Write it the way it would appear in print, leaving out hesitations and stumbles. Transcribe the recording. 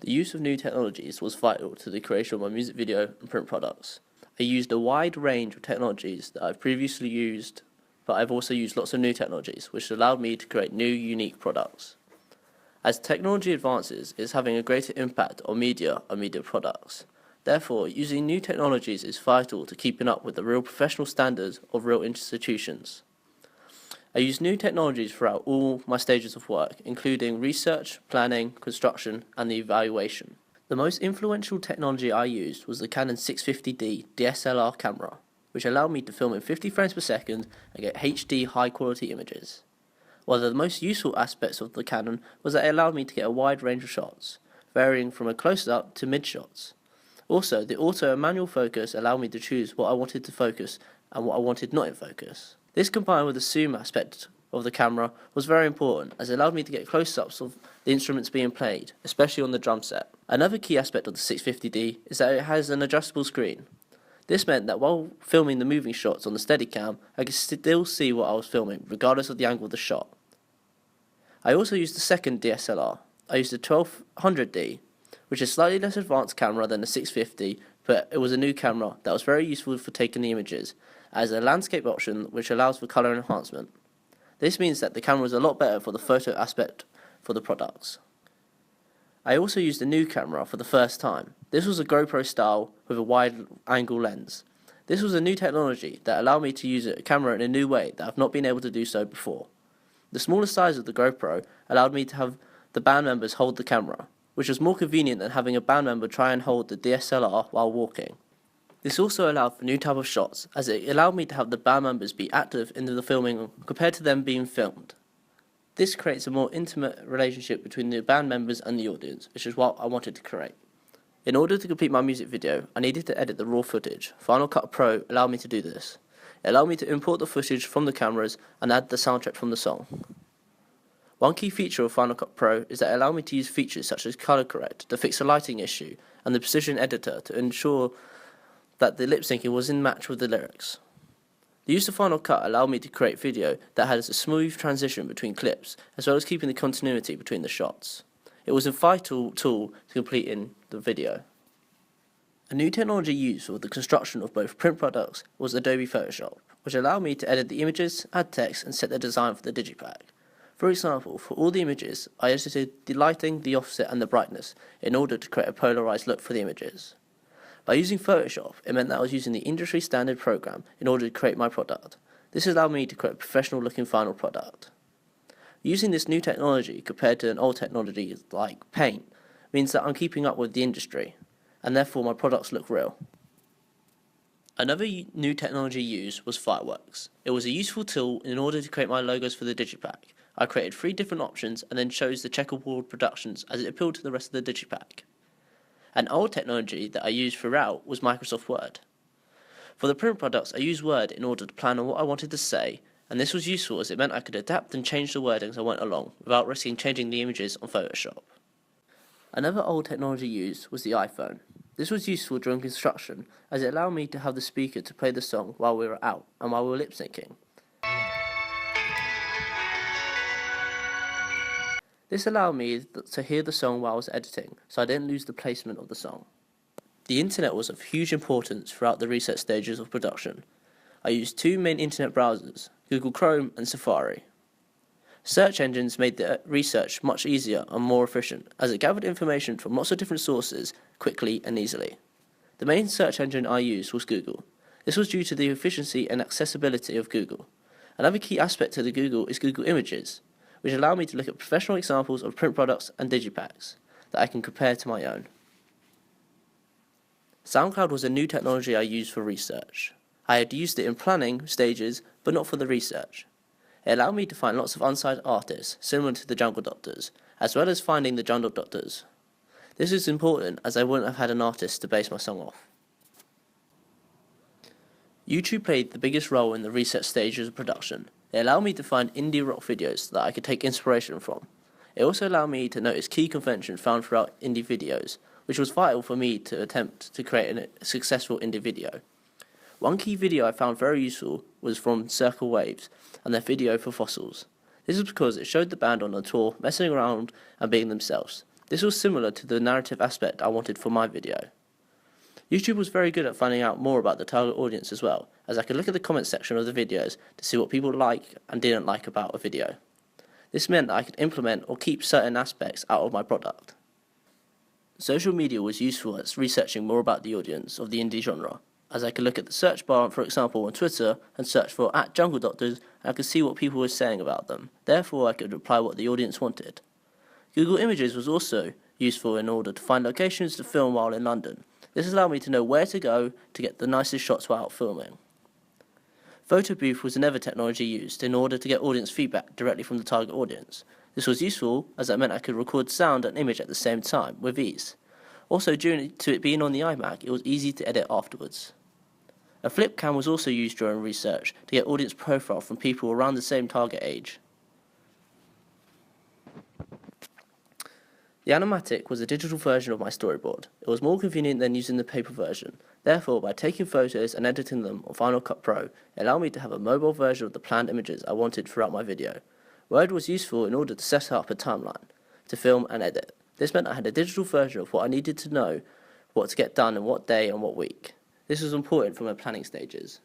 The use of new technologies was vital to the creation of my music video and print products. I used a wide range of technologies that I've previously used, but I've also used lots of new technologies, which allowed me to create new, unique products. As technology advances, it's having a greater impact on media and media products. Therefore, using new technologies is vital to keeping up with the real professional standards of real institutions. I use new technologies throughout all my stages of work, including research, planning, construction, and the evaluation. The most influential technology I used was the Canon 650D DSLR camera, which allowed me to film in 50 frames per second and get HD high-quality images. One of the most useful aspects of the Canon was that it allowed me to get a wide range of shots, varying from a close-up to mid-shots. Also, the auto and manual focus allowed me to choose what I wanted to focus and what I wanted not in focus. This, combined with the zoom aspect of the camera, was very important, as it allowed me to get close-ups of the instruments being played, especially on the drum set. Another key aspect of the 650D is that it has an adjustable screen. This meant that while filming the moving shots on the Steadicam, I could still see what I was filming, regardless of the angle of the shot. I also used the second DSLR. I used the 1200D, which is a slightly less advanced camera than the 650, but it was a new camera that was very useful for taking the images, as a landscape option which allows for colour enhancement. This means that the camera is a lot better for the photo aspect for the products. I also used a new camera for the first time. This was a GoPro style with a wide angle lens. This was a new technology that allowed me to use a camera in a new way that I've not been able to do so before. The smaller size of the GoPro allowed me to have the band members hold the camera, which was more convenient than having a band member try and hold the DSLR while walking. This also allowed for new type of shots, as it allowed me to have the band members be active in the filming compared to them being filmed. This creates a more intimate relationship between the band members and the audience, which is what I wanted to create. In order to complete my music video, I needed to edit the raw footage. Final Cut Pro allowed me to do this. It allowed me to import the footage from the cameras and add the soundtrack from the song. One key feature of Final Cut Pro is that it allowed me to use features such as color correct to fix a lighting issue and the precision editor to ensure that the lip syncing was in match with the lyrics. The use of Final Cut allowed me to create video that has a smooth transition between clips, as well as keeping the continuity between the shots. It was a vital tool to completing the video. A new technology used for the construction of both print products was Adobe Photoshop, which allowed me to edit the images, add text, and set the design for the digipack. For example, for all the images, I edited the lighting, the offset, and the brightness in order to create a polarized look for the images. By using Photoshop, it meant that I was using the industry standard program in order to create my product. This allowed me to create a professional looking final product. Using this new technology compared to an old technology like paint means that I'm keeping up with the industry, and therefore my products look real. Another new technology used was Fireworks. It was a useful tool in order to create my logos for the digipack. I created 3 different options and then chose the checkerboard productions as it appealed to the rest of the digipack. An old technology that I used throughout was Microsoft Word. For the print products, I used Word in order to plan on what I wanted to say, and this was useful as it meant I could adapt and change the wording as I went along, without risking changing the images on Photoshop. Another old technology used was the iPhone. This was useful during construction, as it allowed me to have the speaker to play the song while we were out, and while we were lip syncing. This allowed me to hear the song while I was editing, so I didn't lose the placement of the song. The internet was of huge importance throughout the research stages of production. I used 2 main internet browsers, Google Chrome and Safari. Search engines made the research much easier and more efficient, as it gathered information from lots of different sources quickly and easily. The main search engine I used was Google. This was due to the efficiency and accessibility of Google. Another key aspect of the Google is Google Images, which allow me to look at professional examples of print products and digipacks that I can compare to my own. SoundCloud was a new technology I used for research. I had used it in planning stages, but not for the research. It allowed me to find lots of unsigned artists, similar to the Jungle Doctors, as well as finding the Jungle Doctors. This is important as I wouldn't have had an artist to base my song off. YouTube played the biggest role in the research stages of production. It allowed me to find indie rock videos that I could take inspiration from. It also allowed me to notice key conventions found throughout indie videos, which was vital for me to attempt to create a successful indie video. One key video I found very useful was from Circle Waves and their video for Fossils. This was because it showed the band on a tour messing around and being themselves. This was similar to the narrative aspect I wanted for my video. YouTube was very good at finding out more about the target audience as well, as I could look at the comments section of the videos to see what people liked and didn't like about a video. This meant that I could implement or keep certain aspects out of my product. Social media was useful at researching more about the audience of the indie genre, as I could look at the search bar, for example on Twitter, and search for @JungleDoctors, and I could see what people were saying about them. Therefore, I could reply what the audience wanted. Google Images was also useful in order to find locations to film while in London. This allowed me to know where to go to get the nicest shots while filming. Photo Booth was another technology used in order to get audience feedback directly from the target audience. This was useful as it meant I could record sound and image at the same time with ease. Also, due to it being on the iMac, it was easy to edit afterwards. A flip cam was also used during research to get audience profile from people around the same target age. The Animatic was a digital version of my storyboard. It was more convenient than using the paper version. Therefore, by taking photos and editing them on Final Cut Pro, it allowed me to have a mobile version of the planned images I wanted throughout my video. Word was useful in order to set up a timeline, to film and edit. This meant I had a digital version of what I needed to know what to get done in what day and what week. This was important for my planning stages.